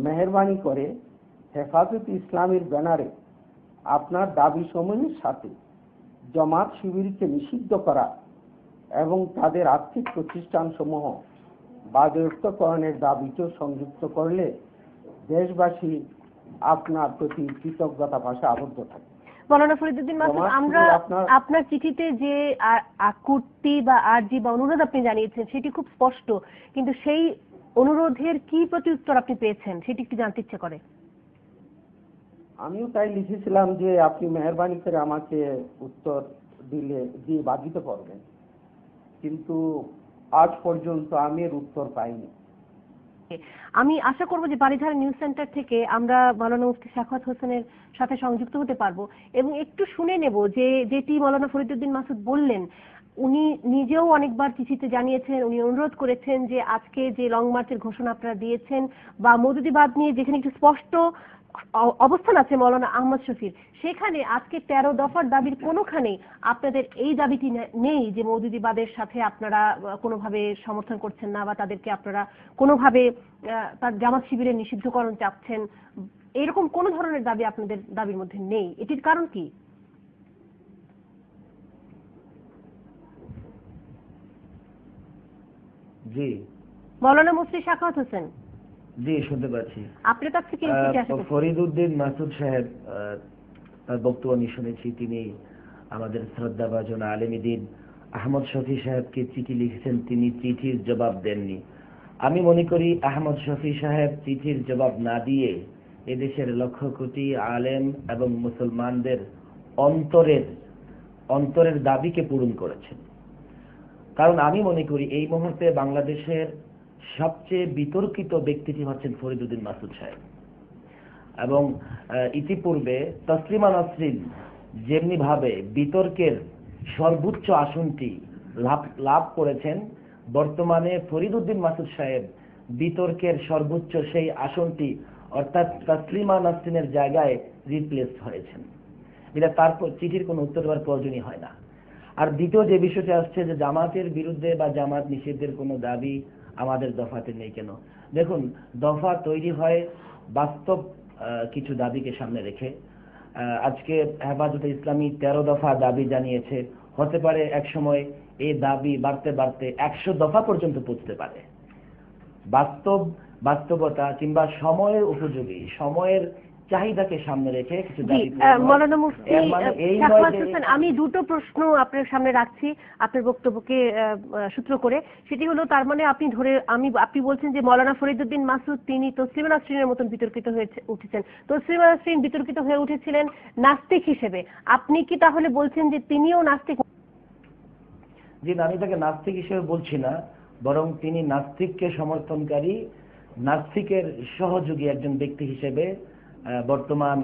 মেহেরবানি করে হেফাজত ইসলামের ব্যানারে আপনার দাবি সমূহের সাথে জামাত শিবিরকে নিষিদ্ধ করা এবং তাদের আর্থিক প্রতিষ্ঠানসমূহ বাজেয়াপ্তকরণের দাবিকেও সংযুক্ত করলে দেশবাসী আপনার প্রতি কৃতজ্ঞতা ভাষায় আবদ্ধ থাকে। মাওলানা ফরিদউদ্দীন মাসুদ, আমরা আপনার চিঠিতে যে আকুতি বা আর্জি বা অনুরোধ আপনি জানিয়েছেন সেটি খুব স্পষ্ট, কিন্তু সেই অনুরোধের কি প্রত্যুত্তর আপনি পেয়েছেন সেটি একটু জানতে ইচ্ছে করে। আমিও তাই লিখেছিলাম যে আপনি মেহেরবানি করে আমাকে উত্তর দিয়ে বাধিত করবেন, কিন্তু আজ পর্যন্ত আমি এর উত্তর পাইনি। আমি আশা করব যে বারিধারা নিউজ সেন্টার থেকে আমরা মাওলানা মুফতি সাখাওয়াত হোসেনের সাথে সংযুক্ত হতে পারবো এবং একটু শুনে নেব যে যেটি মাওলানা ফরিদউদ্দীন মাসুদ বললেন। উনি নিজেও অনেকবার চিঠিতে জানিয়েছেন, উনি অনুরোধ করেছেন যে আজকে যে লং মার্চের ঘোষণা আপনারা দিয়েছেন বা মওদুদিবাদ নিয়ে যেখানে একটু স্পষ্ট অবস্থান আছে মৌলানা আহমদ শফির, সেখানে আজকে 13 দফার দাবির কোনোখানে আপনাদের এই দাবিটি নেই যে মওদুদিবাদের সাথে আপনারা কোনোভাবে সমর্থন করছেন না বা তাদেরকে আপনারা কোনোভাবে তার জামাত শিবিরের নিষিদ্ধকরণ চাচ্ছেন, এরকম কোন ধরনের দাবি আপনাদের দাবির মধ্যে নেই। এটির কারণ কি? জি মৌলানা মুফতি সাখাওয়াত হোসেন। জি, শুনতে পাচ্ছি। আপনার কাছ থেকে ফরিদউদ্দীন মাসুদ সাহেব তার বক্তব্য আমি শুনেছি। তিনি আমাদের শ্রদ্ধাভাজন আলেমীদ্বীন আহমদ শফি সাহেবকে চিঠি লিখেছেন, তিনি চিঠির জবাব দেননি। আমি মনে করি আহমদ শফি সাহেব চিঠির জবাব না দিয়ে এদেশের লক্ষ কোটি আলেম এবং মুসলমানদের অন্তরের দাবিকে পূরণ করেছেন। কারণ আমি মনে করি এই মুহূর্তে বাংলাদেশের সবচেয়ে বিতর্কিত ব্যক্তিটি হচ্ছেন ফরিদউদ্দীন মাসুদ সাহেব, এবং ইতিপূর্বে তসলিমা নাসরিন যেমনি ভাবে বিতর্কের সর্বোচ্চ আসনটি লাভ করেছেন, বর্তমানে ফরিদউদ্দীন মাসুদ সাহেব বিতর্কের সর্বোচ্চ সেই আসনটি অর্থাৎ তসলিমা নাসরিনের জায়গায় রিপ্লেস হয়েছেন। এটা তারপর চিঠির কোনো উত্তর দেওয়ার প্রয়োজনই হয় না। আর দ্বিতীয় যে বিষয়টি আসছে যে জামাতের বিরুদ্ধে বা জামাত নিষিদ্ধের কোনো দাবি আমাদের দফাতে নেই কেন? দেখুন, দফা তৈরি হয় বাস্তব কিছু দাবিকে সামনে রেখে। আজকে হেফাজতে ইসলামী 13 দফা দাবি জানিয়েছে, হতে পারে এক সময় এই দাবি বাড়তে বাড়তে 100 দফা পর্যন্ত পৌঁছতে পারে। বাস্তবতা কিংবা সময়ের উপযোগী সময়ের চাহিদাকে সামনে রেখে কিছু দাবি। মাওলানা মুফতি সাখাওয়াত হোসেন, আমি দুটো প্রশ্ন আপনার সামনে রাখছি আপনার বক্তব্যকে সূত্র করে। সেটি হলো, তার মানে আপনি বলছেন যে মাওলানা ফরিদউদ্দীন মাসুদ তিনি তসলিমা নাসরিনের মতন বিতর্কিত হয়ে উঠেছেন। তসলিমা নাসরিন বিতর্কিত হয়ে উঠেছিলেন নাস্তিক হিসেবে, আপনি কি তাহলে বলছেন যে তিনিও নাস্তিক? জি না, আমি তাকে নাস্তিক হিসেবে বলছি না, বরং তিনি নাস্তিককে সমর্থনকারী, নাস্তিকের সহযোগী একজন ব্যক্তি হিসেবে বর্তমান